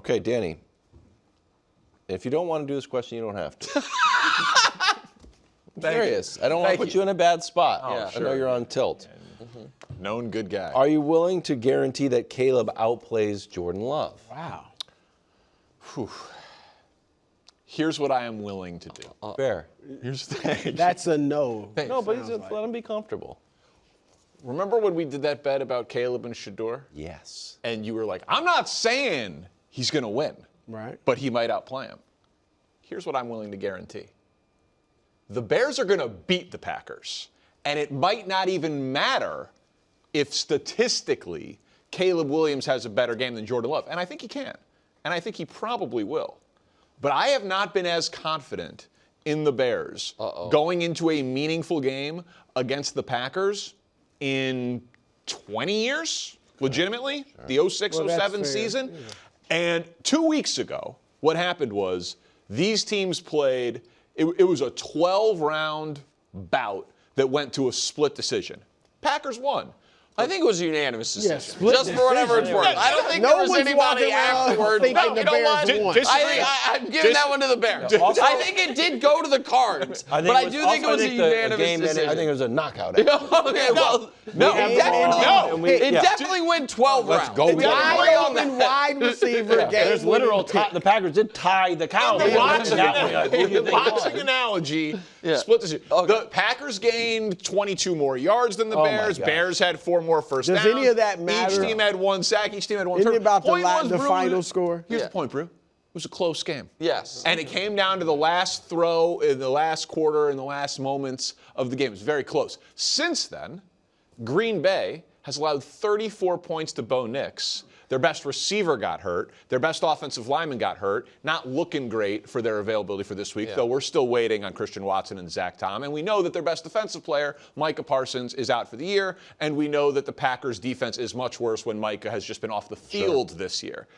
Okay, Danny. If you don't want to do this question, you don't have to. I'm serious. I don't want to put you in a bad spot. Yeah, I know you're on tilt. Known good guy. Are you willing to guarantee that Caleb outplays Jordan Love? Wow. Whew. Here's what I am willing to do. Fair. Here's the thing. That's a no. No, but let him be comfortable. Remember when we did that bet about Caleb and Shedeur? Yes. And you were like, I'm not saying he's going to win. Right. But he might outplay him. Here's what I'm willing to guarantee. The Bears are going to beat the Packers. And it might not even matter if statistically Caleb Williams has a better game than Jordan Love. And I think he can. And I think he probably will. But I have not been as confident in the Bears going into a meaningful game against the Packers in 20 years, legitimately, the 06-07 season. Yeah. And 2 weeks ago, what happened was these teams played, it was a 12-round bout that went to a split decision. Packers won. I think it was a unanimous decision. Yes, split just for whatever it's worth. I don't think there was anybody afterwards. No, you know what? I'm giving that one to the Bears. I think it did go to the Cards, but I do think it was a unanimous decision. I think it was a knockout. Okay, well, it definitely went 12 rounds. Let's go. Wide receiver game. There's literal the Packers did tie the Cowboys. The boxing analogy, split decision. The Packers gained 22 more yards than the Bears. Bears had 4 more first downs. Does any of that matter? Each team had 1 sack. Each team had 1 Isn't turnover. it about the final score? Here's the point, Brew. It was a close game. Yes. And it came down to the last throw in the last quarter, in the last moments of the game. It was very close. Since then, Green Bay has allowed 34 points to Bo Nix. Their best receiver got hurt. Their best offensive lineman got hurt. Not looking great for their availability for this week, though we're still waiting on Christian Watson and Zach Tom. And we know that their best defensive player, Micah Parsons, is out for the year. And we know that the Packers' defense is much worse when Micah has just been off the field this year.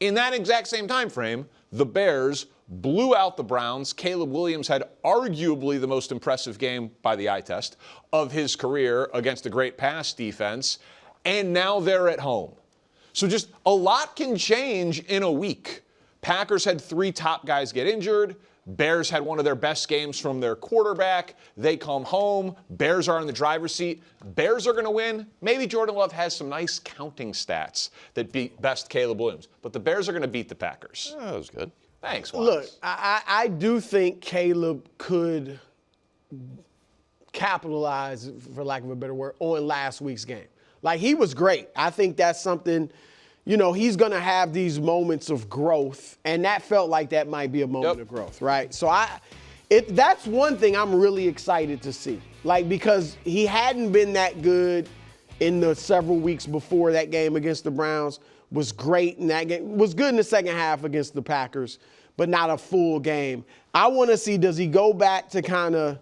In that exact same time frame, the Bears blew out the Browns. Caleb Williams had arguably the most impressive game by the eye test of his career against a great pass defense. And now they're at home. So just a lot can change in a week. Packers had 3 top guys get injured. Bears had one of their best games from their quarterback. They come home. Bears are in the driver's seat. Bears are going to win. Maybe Jordan Love has some nice counting stats that beat best Caleb Williams. But the Bears are going to beat the Packers. That was good. Thanks, Watts. Look, I do think Caleb could capitalize, for lack of a better word, on last week's game. Like, he was great. I think that's something, you know, he's going to have these moments of growth, and that felt like that might be a moment of growth, right? So that's one thing I'm really excited to see. Like, because he hadn't been that good in the several weeks before that game against the Browns. Was great in that game. Was good in the second half against the Packers, but not a full game. I want to see, does he go back to kind of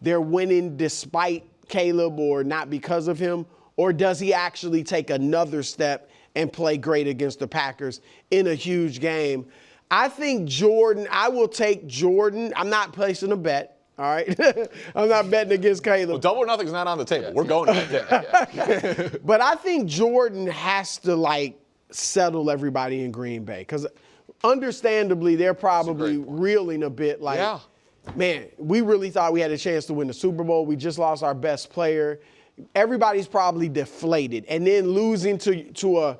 they're winning despite Caleb or not because of him? Or does he actually take another step and play great against the Packers in a huge game? I think Jordan, I will take Jordan. I'm not placing a bet, all right? I'm not betting against Caleb. Well, double or nothing's not on the table. We're going to that. But I think Jordan has to, like, settle everybody in Green Bay. Because understandably, they're probably reeling a bit like, man, we really thought we had a chance to win the Super Bowl. We just lost our best player. Everybody's probably deflated. And then losing to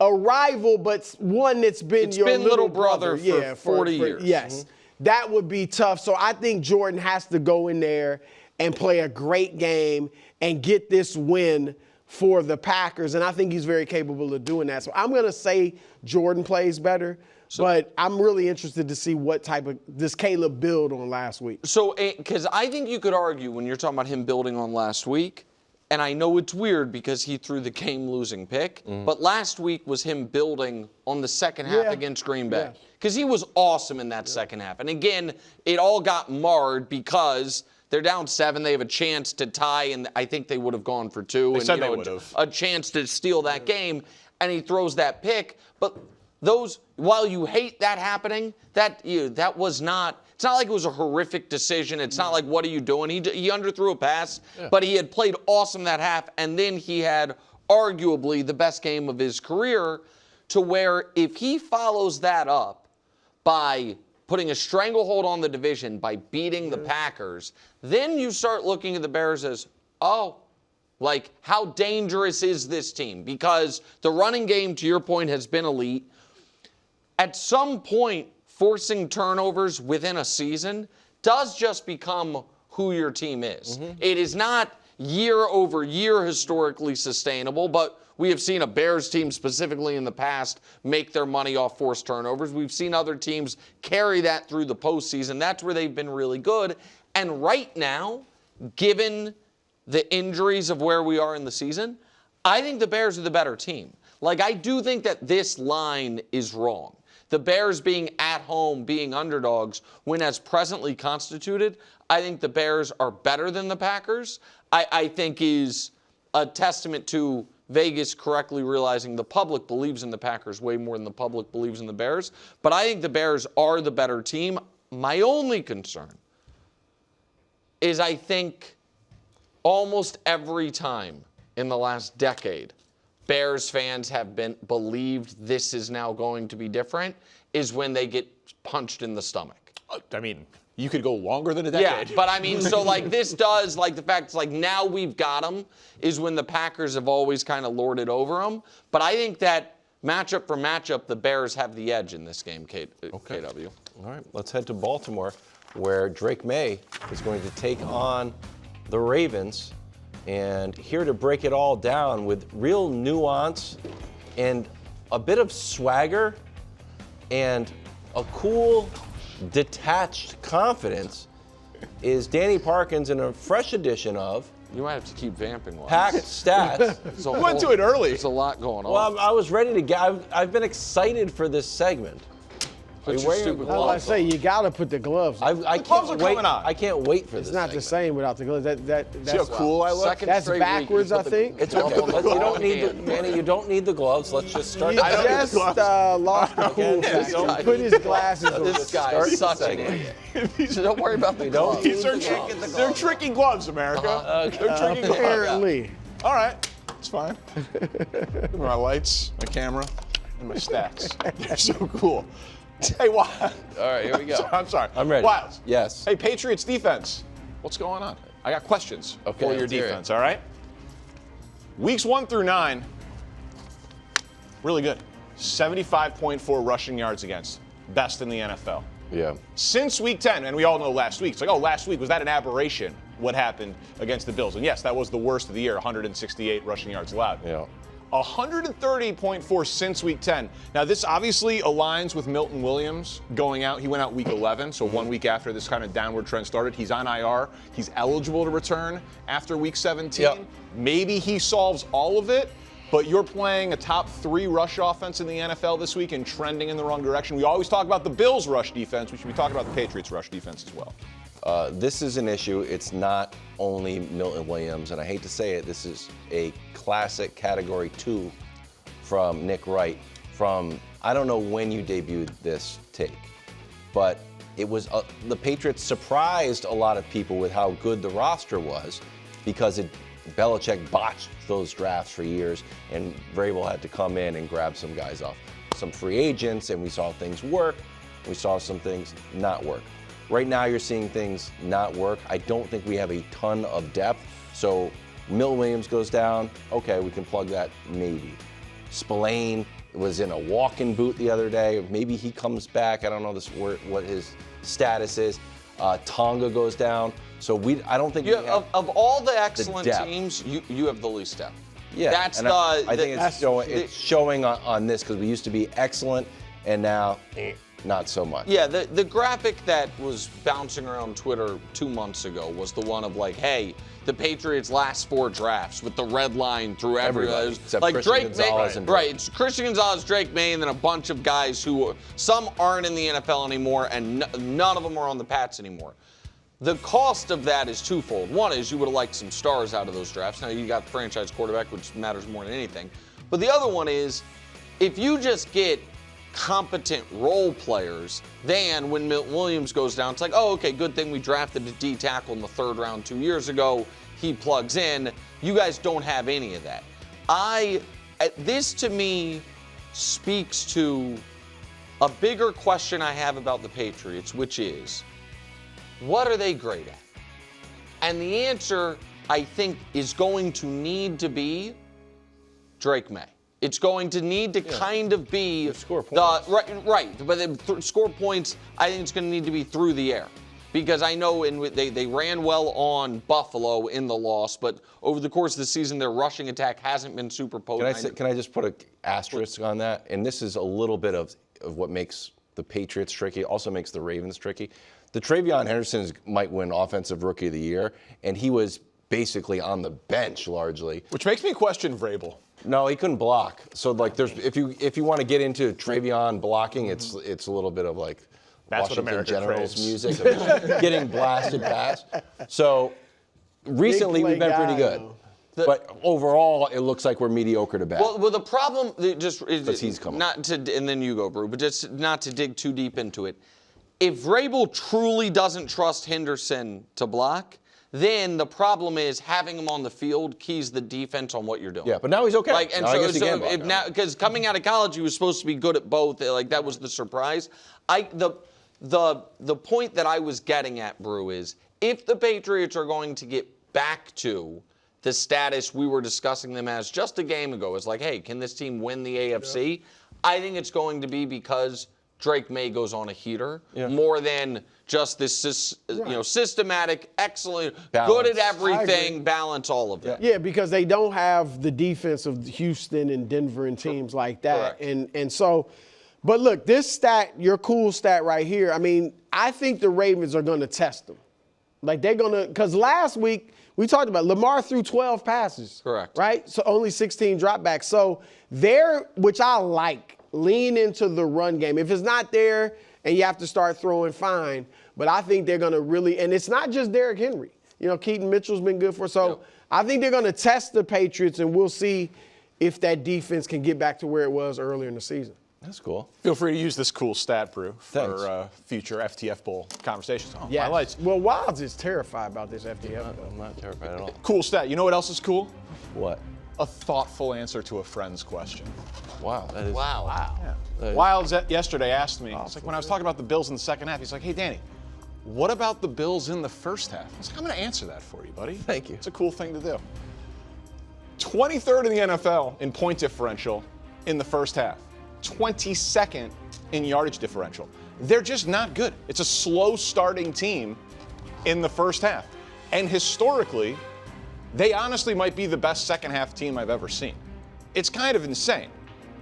a rival, but one that's been your little brother for 40 years. Yes. That would be tough. So I think Jordan has to go in there and play a great game and get this win for the Packers. And I think he's very capable of doing that. So I'm going to say Jordan plays better. But I'm really interested to see what type of does Caleb build on last week. So, because I think you could argue when you're talking about him building on last week, and I know it's weird because he threw the game-losing pick, but last week was him building on the second half against Green Bay. Because he was awesome in that second half. And again, it all got marred because they're down 7. They have a chance to tie, and I think they would have gone for 2. They said they would have. A chance to steal that game, and he throws that pick. But those, while you hate that happening, that was not. It's not like it was a horrific decision. It's not like, what are you doing? He underthrew a pass, but he had played awesome that half, and then he had arguably the best game of his career to where if he follows that up by putting a stranglehold on the division by beating the Packers, then you start looking at the Bears as, oh, like, how dangerous is this team? Because the running game, to your point, has been elite. At some point, forcing turnovers within a season does just become who your team is. It is not year over year historically sustainable, but we have seen a Bears team specifically in the past make their money off forced turnovers. We've seen other teams carry that through the postseason. That's where they've been really good. And right now, given the injuries of where we are in the season, I think the Bears are the better team. Like, I do think that this line is wrong. The Bears being at home, being underdogs, when as presently constituted, I think the Bears are better than the Packers. I think is a testament to Vegas correctly realizing the public believes in the Packers way more than the public believes in the Bears. But I think the Bears are the better team. My only concern is I think almost every time in the last decade, Bears fans have believed this is now going to be different, is when they get punched in the stomach. I mean, you could go longer than a decade. Yeah, but I mean, so like this does, like the fact it's like now we've got them is when the Packers have always kind of lorded over them. But I think that matchup for matchup, the Bears have the edge in this game, KW. All right, let's head to Baltimore, where Drake May is going to take on the Ravens. And here to break it all down with real nuance and a bit of swagger and a cool, detached confidence is Danny Parkins in a fresh edition of You might have to keep vamping one. Packed Stats. We went to it early. There's a lot going on. Well, I was ready to get. I've been excited for this segment. Put your stupid I was gloves say, you got to put the gloves on. I gloves can't are wait. coming on. I can't wait for It's this. not the segment. same without the gloves. See how That's cool I look? Second That's straight backwards, week, I think. It's okay. on the You don't wrong need the, hand. Manny. You don't need the gloves. Let's just start. You the segment. just lost the cool factor. Put his glasses on. This guy Start is the such an segment. idiot. So don't worry about the gloves. They're tricky gloves, America. They're tricky gloves. Apparently. All right, it's fine. My lights, my camera, and my stats. They're so cool. Hey, Wild. All right, here we go. I'm sorry. I'm ready. Wild. Yes. Hey, Patriots defense. What's going on? I got questions Okay, for your let's hear it. defense, all right? Weeks 1 through 9, really good. 75.4 rushing yards against. Best in the NFL. Yeah. Since week 10, and we all know last week, it's like, oh, last week, was that an aberration, what happened against the Bills? And yes, that was the worst of the year, 168 rushing yards allowed. Yeah. 130.4 since week 10. Now, this obviously aligns with Milton Williams going out. He went out week 11, so 1 week after this kind of downward trend started. He's on IR. He's eligible to return after week 17. Yep. Maybe he solves all of it, but you're playing a top 3 rush offense in the NFL this week and trending in the wrong direction. We always talk about the Bills' rush defense. We should be talking about the Patriots' rush defense as well. This is an issue. It's not only Milton Williams, and I hate to say it, this is a classic Category 2 from Nick Wright. From, I don't know when you debuted this take, but it was the Patriots surprised a lot of people with how good the roster was because Belichick botched those drafts for years, and Vrabel had to come in and grab some guys off some free agents, and we saw things work. We saw some things not work. Right now, you're seeing things not work. I don't think we have a ton of depth. So Milton Williams goes down. Okay, we can plug that maybe. Spillane was in a walk-in boot the other day. Maybe he comes back. I don't know what his status is. Tonga goes down. So I don't think Of all the excellent depth. teams, you have the least depth. Yeah, That's and the. I think it's showing on this because we used to be excellent, and now not so much. Yeah, the graphic that was bouncing around Twitter 2 months ago was the one of like, hey, the Patriots' last 4 drafts with the red line through everybody. Except Like Christian Drake Gonzalez May, and Drake. right? It's Christian Gonzalez, Drake May, and then a bunch of guys who some aren't in the NFL anymore, and none of them are on the Pats anymore. The cost of that is twofold. One is you would have liked some stars out of those drafts. Now you got the franchise quarterback, which matters more than anything. But the other one is if you just get competent role players, then when Milton Williams goes down, it's like, oh, okay, good thing we drafted a D tackle in the 3rd round 2 years ago. He plugs in. You guys don't have any of that. This to me speaks to a bigger question I have about the Patriots, which is, what are they great at? And the answer, I think, is going to need to be Drake May. It's going to need to kind of be score points. Right. But score points, I think it's going to need to be through the air. Because I know they ran well on Buffalo in the loss, but over the course of the season, their rushing attack hasn't been super potent. Can I just put an asterisk on that? And this is a little bit of what makes the Patriots tricky, also makes the Ravens tricky. The Travion Henderson might win Offensive Rookie of the Year, and he was basically on the bench largely. Which makes me question Vrabel. No, he couldn't block. So like, if you want to get into Travion blocking, it's a little bit of like That's Washington what America Generals craves. music, of just getting blasted past. So recently we've been pretty good. But overall, it looks like we're mediocre to bad. Well, the problem just is Because he's coming. and then you go, Brew, but just not to dig too deep into it. If Vrabel truly doesn't trust Henderson to block, then the problem is having him on the field keys the defense on what you're doing. Yeah, but now he's okay. Like, and now I guess he can block now. because coming out of college, he was supposed to be good at both. Like that was the surprise. The point that I was getting at, Brew, is if the Patriots are going to get back to the status we were discussing them as just a game ago, it's like, hey, can this team win the AFC? Yeah. I think it's going to be because Drake May goes on a heater more than just this systematic, excellent, balance. Good at everything, balance all of it. Yeah, because they don't have the defense of Houston and Denver and teams like that. Correct. And so, but look, this stat, your cool stat right here, I mean, I think the Ravens are going to test them. Like they're going to, because last week we talked about Lamar threw 12 passes. Correct. Right? So only 16 dropbacks. So they're, which I like, lean into the run game. If it's not there and you have to start throwing, fine. But I think they're going to really, and it's not just Derrick Henry. You know, Keaton Mitchell's been good for, so I think they're going to test the Patriots, and we'll see if that defense can get back to where it was earlier in the season. That's cool. Feel free to use this cool stat, Brew, Thanks. for future FTF Bowl conversations. Oh, Yeah. highlights. Well, Wilds is terrified about this FTF. I'm not terrified at all. Cool stat. You know what else is cool? What? A thoughtful answer to a friend's question. Wow, that is. Wow. Yeah. Wilds yesterday asked me, it's like when I was talking about the Bills in the second half, he's like, hey, Danny, what about the Bills in the first half? I was like, I'm going to answer that for you, buddy. Thank you. It's a cool thing to do. 23rd in the NFL in point differential in the first half. 22nd in yardage differential. They're just not good. It's a slow starting team in the first half. And historically, they honestly might be the best second half team I've ever seen. It's kind of insane.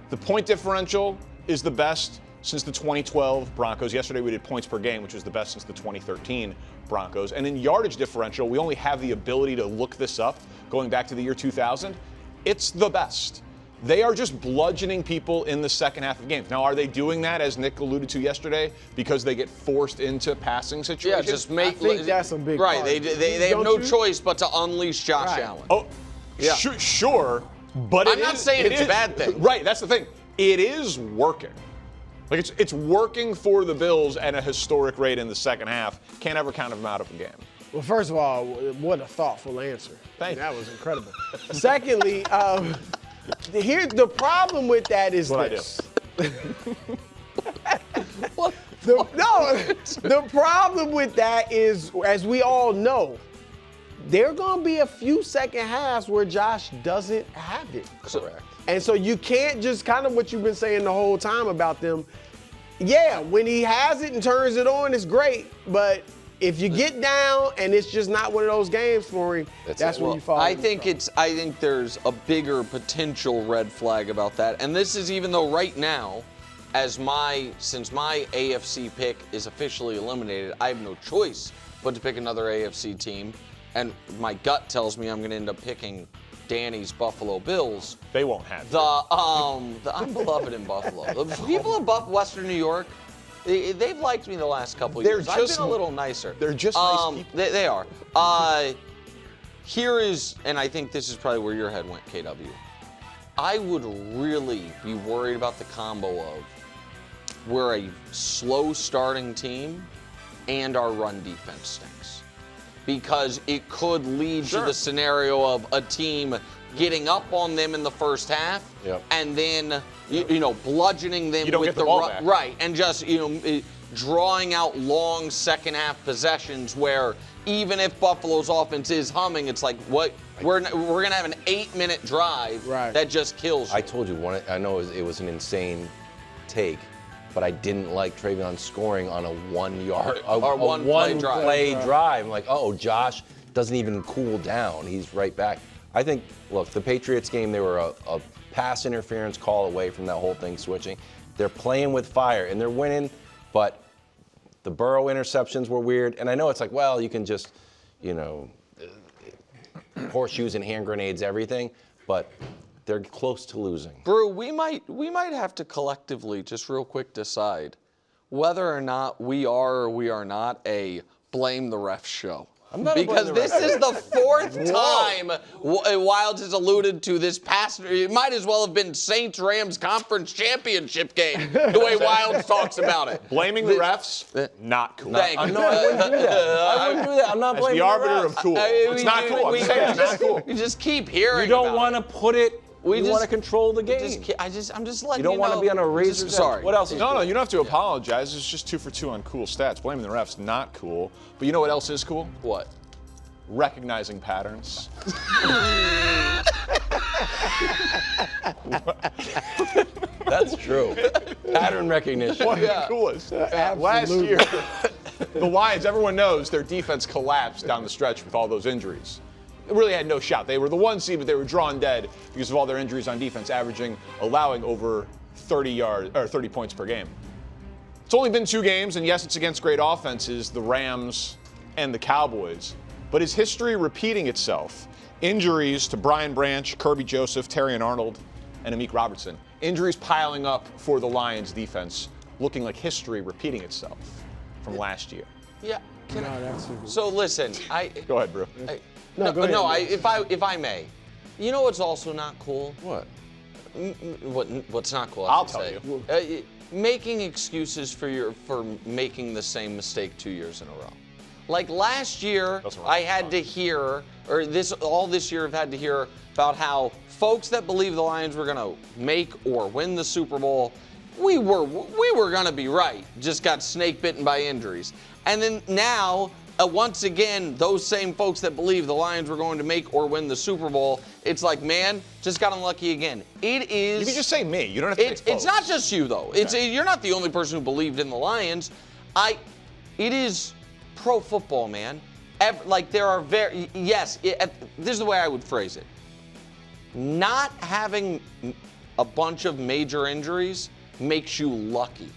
The point differential is the best since the 2012 Broncos. Yesterday we did points per game, which was the best since the 2013 Broncos. And in yardage differential, we only have the ability to look this up going back to the year 2000. It's the best. They are just bludgeoning people in the second half of games. Now, are they doing that, as Nick alluded to yesterday, because they get forced into passing situations? Yeah, just make. I think that's a big right. part. They have no choice but to unleash Josh Allen. Oh, yeah. Sure, but I'm not saying it's a bad thing. Right, that's the thing. It is working. Like it's working for the Bills at a historic rate in the second half. Can't ever count them out of a game. Well, first of all, what a thoughtful answer. Thank you. That was incredible. Secondly, here's the problem with that is this. The problem with that is, as we all know, there are going to be a few second halves where Josh doesn't have it. Correct. And so you can't just kind of what you've been saying the whole time about them. Yeah, when he has it and turns it on, it's great. But if you get down and it's just not one of those games for him, that's when you fall. I think there's a bigger potential red flag about that. And this is even though right now, since my AFC pick is officially eliminated, I have no choice but to pick another AFC team. And my gut tells me I'm going to end up picking Danny's Buffalo Bills. They won't have it. I'm beloved in Buffalo. The people of Western New York, they've liked me the last couple of years. I've been a little nicer. They're just nice people. They are. Here is, and I think this is probably where your head went, KW. I would really be worried about the combo of we're a slow starting team and our run defense stinks. Because it could lead to the scenario of a team getting up on them in the first half, Yep. and then bludgeoning them You don't with get the ball back. right, and just drawing out long second half possessions where even if Buffalo's offense is humming, it's like what we're gonna have an 8-minute drive that just kills you. I told you I know it was an insane take, but I didn't like Travion scoring on a 1 yard, a one play drive. I'm like, oh, Josh doesn't even cool down. He's right back. I think, look, the Patriots game, they were a pass interference call away from that whole thing switching. They're playing with fire and they're winning, but the Burrow interceptions were weird. And I know it's like, well, you can just, horseshoes and hand grenades, everything, but they're close to losing. Brew, we might have to collectively just real quick decide whether or not we are or we are not a blame the ref show. Because this is the fourth time Wilds has alluded to this past. It might as well have been Saints-Rams conference championship game, the way Wilds talks about it. Blaming the refs, not cool. Thank you. No, I wouldn't do that. I wouldn't do that. I'm not As blaming the arbiter refs. of cool. It's not cool. I'm saying it's not cool. We just keep hearing. You don't want to put it. You want to control the game. I'm just letting You don't want to be on a razor's edge. Sorry. What else is No, you don't have to apologize. It's just 2 for 2 on cool stats. Blaming the refs, not cool. But you know what else is cool? What? Recognizing patterns. That's true. Pattern recognition. One of the coolest. Last year, the Lions, everyone knows their defense collapsed down the stretch with all those injuries. They really had no shot. They were the 1 seed, but they were drawn dead because of all their injuries on defense, allowing over 30 points per game. It's only been 2 games, and yes, it's against great offenses, the Rams and the Cowboys. But is history repeating itself? Injuries to Brian Branch, Kirby Joseph, Terrion Arnold, and Amik Robertson. Injuries piling up for the Lions defense, looking like history repeating itself from last year. Yeah. So listen, Go ahead, bro. If I may, you know what's also not cool? What? What's not cool? I'll tell you. Making excuses for making the same mistake 2 years in a row. Like last year, I had to hear, or this year I've had to hear about how folks that believe the Lions were going to make or win the Super Bowl, we were going to be right. Just got snake bitten by injuries. And then now, once again, those same folks that believe the Lions were going to make or win the Super Bowl, it's like, man, just got unlucky again. It is. You can just say me. You don't have to say folks. It's not just you though. Okay. You're not the only person who believed in the Lions. It is pro football, man. There are this is the way I would phrase it. Not having a bunch of major injuries makes you lucky.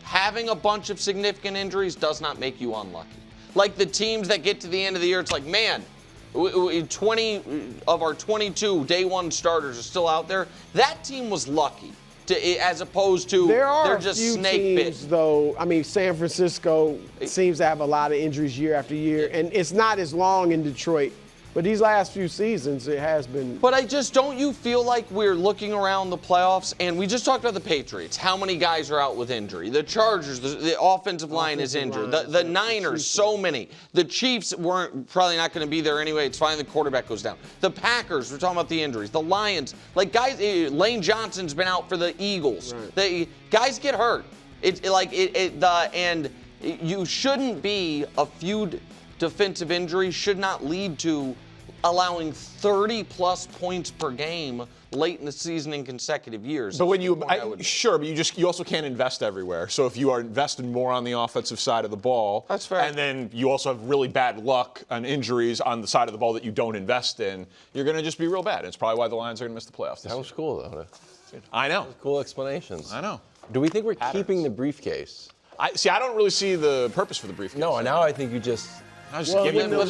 Having a bunch of significant injuries does not make you unlucky. Like the teams that get to the end of the year, it's like, man, 20 of our 22 day 1 starters are still out there. That team was lucky. As opposed to they're just snake bit. Though, I mean, San Francisco seems to have a lot of injuries year after year, and it's not as long in Detroit. But these last few seasons, it has been. But don't you feel like we're looking around the playoffs, and we just talked about the Patriots, how many guys are out with injury. The Chargers, the offensive line is injured. The Niners, so many. The Chiefs weren't probably not going to be there anyway. It's fine, the quarterback goes down. The Packers, we're talking about the injuries. The Lions, guys, Lane Johnson's been out for the Eagles. Right. Guys get hurt. And you shouldn't be a few defensive injuries should not lead to allowing 30-plus points per game late in the season in consecutive years. But when but you also can't invest everywhere. So if you are investing more on the offensive side of the ball, that's fair. And then you also have really bad luck on injuries on the side of the ball that you don't invest in, you're going to just be real bad. It's probably why the Lions are going to miss the playoffs. That was cool, though. I know. Cool explanations. I know. Do we think we're keeping the briefcase? I don't really see the purpose for the briefcase. No, now I think you just. The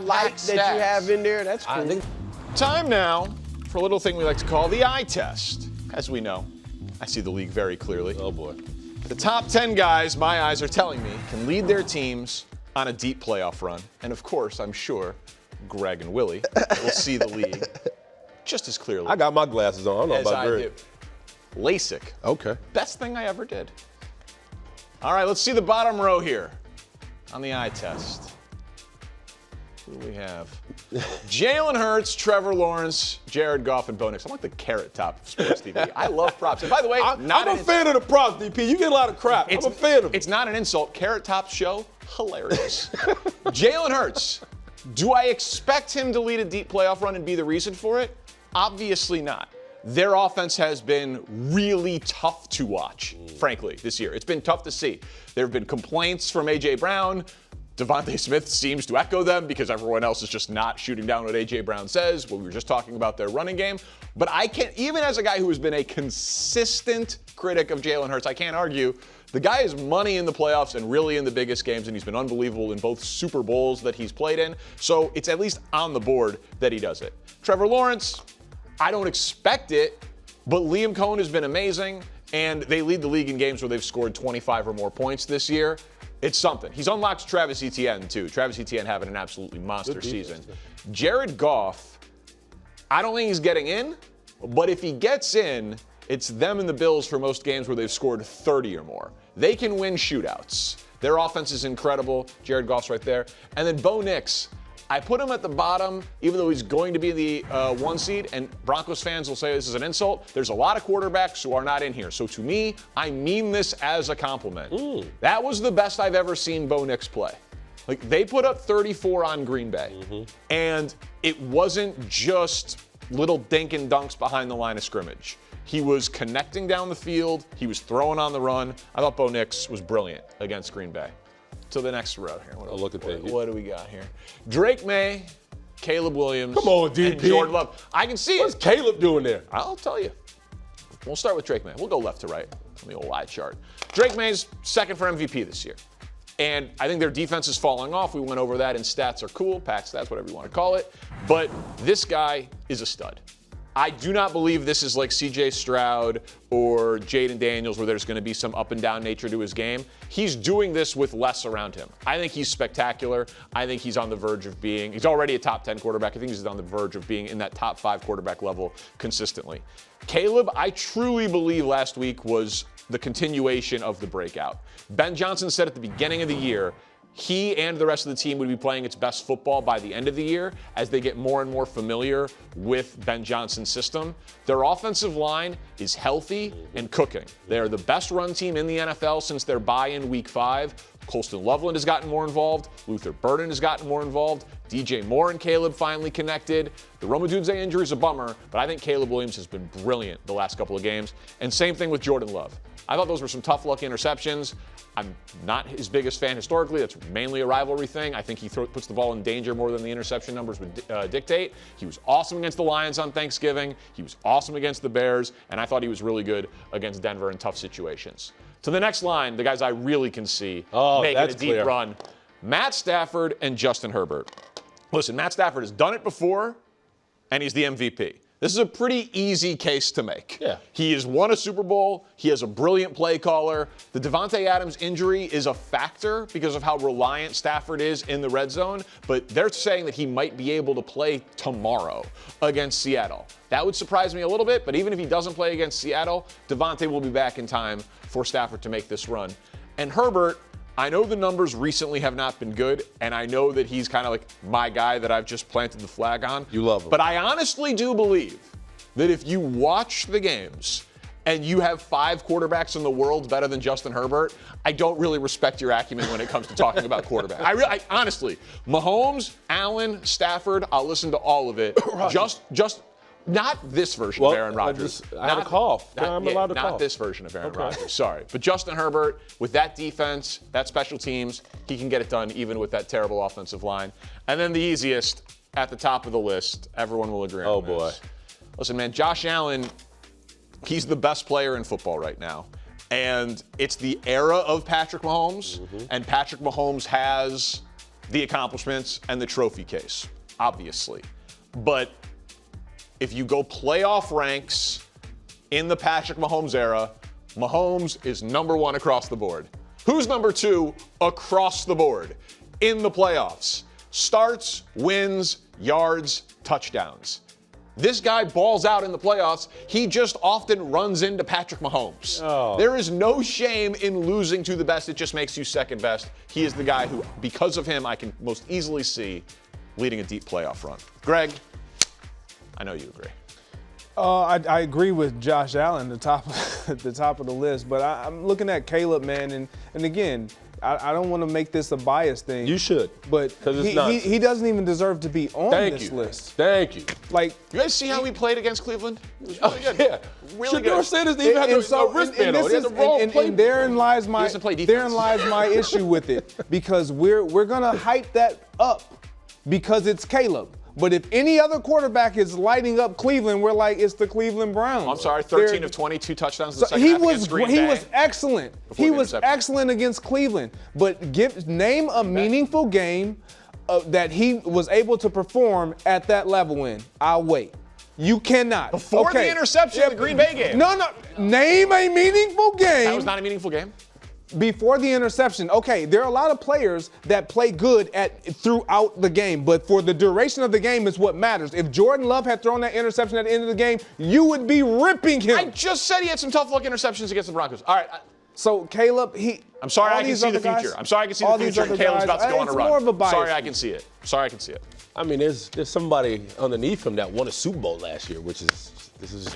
light that you have in there, that's cool. Time now for a little thing we like to call the eye test. As we know, I see the league very clearly. Oh, boy. The top 10 guys, my eyes are telling me, can lead their teams on a deep playoff run. And of course, I'm sure Greg and Willie will see the league just as clearly. I got my glasses on. I don't know about Greg. LASIK. Okay. Best thing I ever did. All right, let's see the bottom row here on the eye test. What do we have? Jalen Hurts, Trevor Lawrence, Jared Goff, and Bo Nix. I'm like the Carrot Top of sports TV. I love props. And by the way, I'm a fan of the props, DP. You get a lot of crap. I'm a fan of them. It's not an insult. Carrot Top show, hilarious. Jalen Hurts. Do I expect him to lead a deep playoff run and be the reason for it? Obviously not. Their offense has been really tough to watch, frankly, this year. It's been tough to see. There have been complaints from A.J. Brown. Devontae Smith seems to echo them because everyone else is just not shooting down what A.J. Brown says. Well, we were just talking about their running game. But I can't, even as a guy who has been a consistent critic of Jalen Hurts, I can't argue. The guy is money in the playoffs and really in the biggest games, and he's been unbelievable in both Super Bowls that he's played in. So it's at least on the board that he does it. Trevor Lawrence, I don't expect it, but Liam Cohen has been amazing, and they lead the league in games where they've scored 25 or more points this year. It's something. He's unlocked Travis Etienne, too. Travis Etienne having an absolutely monster season. Jared Goff, I don't think he's getting in, but if he gets in, it's them and the Bills for most games where they've scored 30 or more. They can win shootouts. Their offense is incredible. Jared Goff's right there. And then Bo Nix, I put him at the bottom, even though he's going to be the 1 seed, and Broncos fans will say this is an insult. There's a lot of quarterbacks who are not in here. So to me, I mean this as a compliment. That was the best I've ever seen Bo Nix play. Like, they put up 34 on Green Bay, and it wasn't just little dink and dunks behind the line of scrimmage. He was connecting down the field. He was throwing on the run. I thought Bo Nix was brilliant against Green Bay. To the next row here. Look at that. What do we got here? Drake May, Caleb Williams, Come on, DP. and Jordan Love. I can see What's it. Caleb doing there? I'll tell you. We'll start with Drake May. We'll go left to right on the old eye chart. Drake May's second for MVP this year. And I think their defense is falling off. We went over that, and stats are cool. Pack stats, whatever you want to call it. But this guy is a stud. I do not believe this is like C.J. Stroud or Jaden Daniels where there's going to be some up and down nature to his game. He's doing this with less around him. I think he's spectacular. I think he's on the verge of being, he's already a top 10 quarterback. I think he's on the verge of being in that top 5 quarterback level consistently. Caleb, I truly believe last week was the continuation of the breakout. Ben Johnson said at the beginning of the year, he and the rest of the team would be playing its best football by the end of the year as they get more and more familiar with Ben Johnson's system. Their offensive line is healthy and cooking. They are the best run team in the NFL since their bye in Week 5. Colston Loveland has gotten more involved. Luther Burden has gotten more involved. DJ Moore and Caleb finally connected. The Romadudze injury is a bummer, but I think Caleb Williams has been brilliant the last couple of games. And same thing with Jordan Love. I thought those were some tough luck interceptions. I'm not his biggest fan historically. That's mainly a rivalry thing. I think he puts the ball in danger more than the interception numbers would dictate. He was awesome against the Lions on Thanksgiving. He was awesome against the Bears. And I thought he was really good against Denver in tough situations. To the next line, the guys I really can see making a deep run, Matt Stafford and Justin Herbert. Listen, Matt Stafford has done it before, and he's the MVP. This is a pretty easy case to make. Yeah. He has won a Super Bowl. He has a brilliant play caller. The Devontae Adams injury is a factor because of how reliant Stafford is in the red zone, but they're saying that he might be able to play tomorrow against Seattle. That would surprise me a little bit, but even if he doesn't play against Seattle, Devontae will be back in time for Stafford to make this run. And Herbert, I know the numbers recently have not been good, and I know that he's kind of like my guy that I've just planted the flag on. You love him. But I honestly do believe that if you watch the games and you have 5 quarterbacks in the world better than Justin Herbert, I don't really respect your acumen when it comes to talking about quarterback. I honestly, Mahomes, Allen, Stafford, I'll listen to all of it. Just not this version of Aaron Rodgers. I had a cough. I'm allowed to cough. Not this version of Aaron Rodgers, sorry. But Justin Herbert, with that defense, that special teams, he can get it done even with that terrible offensive line. And then the easiest, at the top of the list, everyone will agree on this. Oh, boy. Listen, man, Josh Allen, he's the best player in football right now. And it's the era of Patrick Mahomes, and Patrick Mahomes has the accomplishments and the trophy case, obviously. But if you go playoff ranks in the Patrick Mahomes era, Mahomes is number 1 across the board. Who's number 2 across the board in the playoffs? Starts, wins, yards, touchdowns. This guy balls out in the playoffs. He just often runs into Patrick Mahomes. There is no shame in losing to the best. It just makes you second best. He is the guy who, because of him, I can most easily see leading a deep playoff run. Greg, I know you agree. I agree with Josh Allen, the top of the list. But I'm looking at Caleb, man, and again, I don't want to make this a bias thing. You should. But he doesn't even deserve to be on this list. Thank you. Like, You guys see how he played against Cleveland? It was really good. Yeah. Really Shador good. Sanders didn't even have a wristband on. He had the wrong and therein lies my doesn't play defense. issue with it, because we're gonna hype that up because it's Caleb. But if any other quarterback is lighting up Cleveland, we're like, it's the Cleveland Browns. I'm sorry, 13 of 22 touchdowns in the So second half against Green Bay. he was excellent. He was interception. excellent against Cleveland. But name a meaningful game that he was able to perform at that level in. I'll wait. You cannot. Before the interception in the Green Bay game. No. Name a meaningful game. That was not a meaningful game. Before the interception. Okay, there are a lot of players that play good throughout the game, but for the duration of the game is what matters. If Jordan Love had thrown that interception at the end of the game, you would be ripping him. I just said he had some tough luck interceptions against the Broncos. All right. So Caleb, I'm sorry I can see the future. I'm sorry I can see the future. And Caleb's about to go on a run. It's more of a bias. Sorry I can see it. Sorry I can see it. I mean, there's somebody underneath him that won a Super Bowl last year, which is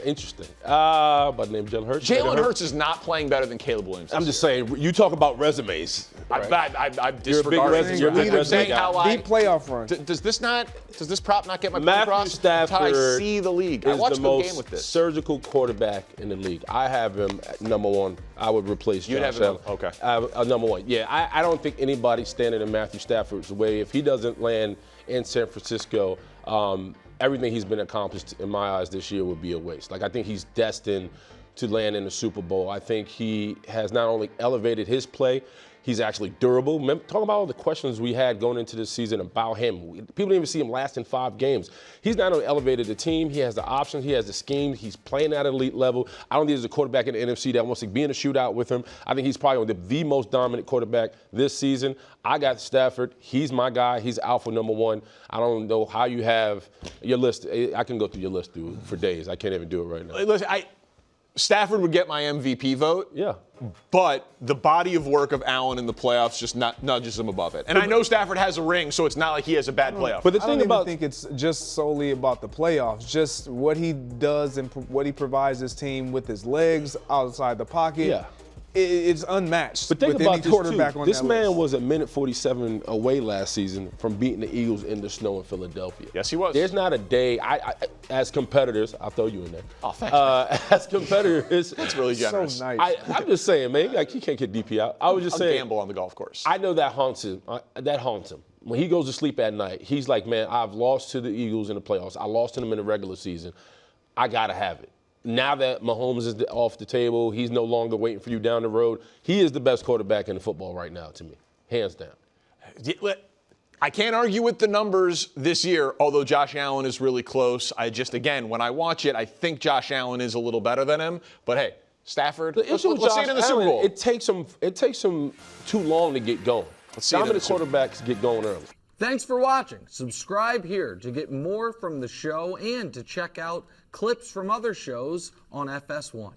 interesting. By the name of Jalen Hurts. Jalen Hurts is not playing better than Caleb Williams. I'm just saying, you talk about resumes. Right? I'm disregarding. You're a big I'm resume saying guy. how I Deep playoff run. Does this prop not get my point Matthew across? Stafford That's how I see the league. I is watched the the most game with this. surgical quarterback in the league. I have him at number one. I would replace You'd Josh have him, Allen. okay. Number one. Yeah, I don't think anybody's standing in Matthew Stafford's way. If he doesn't land in San Francisco, everything he's been accomplished in my eyes this year would be a waste. Like, I think he's destined to land in the Super Bowl. I think he has not only elevated his play, he's actually durable. Talk about all the questions we had going into this season about him. People didn't even see him last in 5 games. He's not only elevated the team, he has the options, he has the scheme, he's playing at elite level. I don't think there's a quarterback in the NFC that wants to be in a shootout with him. I think he's probably the most dominant quarterback this season. I got Stafford. He's my guy. He's alpha number one. I don't know how you have your list. I can go through your list for days. I can't even do it right now. Listen, Stafford would get my MVP vote. Yeah. But the body of work of Allen in the playoffs just nudges him above it. And I know Stafford has a ring, so it's not like he has a bad playoff. But the I thing don't about even think it's just solely about the playoffs. Just what he does and what he provides his team with his legs outside the pocket. Yeah. It's unmatched. But think with about any this quarterback too. on This that man list. was a minute 47 away last season from beating the Eagles in the snow in Philadelphia. Yes, he was. There's not a day. As competitors, I'll throw you in there. Oh, thanks. As competitors, That's really generous. So nice. I'm just saying, man. Like, he can't get DP out. I was just I'll saying. gamble on the golf course. I know that haunts him. That haunts him. When he goes to sleep at night, he's like, man, I've lost to the Eagles in the playoffs. I lost to them in the regular season. I gotta have it. Now that Mahomes is off the table, he's no longer waiting for you down the road. He is the best quarterback in the football right now, to me, hands down. I can't argue with the numbers this year, although Josh Allen is really close. Again, when I watch it, I think Josh Allen is a little better than him. But hey, Stafford, let's see it in the Super Bowl. It takes him too long to get going. see it in the Dominant Super quarterbacks get going early. Thanks for watching. Subscribe here to get more from the show and to check out clips from other shows on FS1.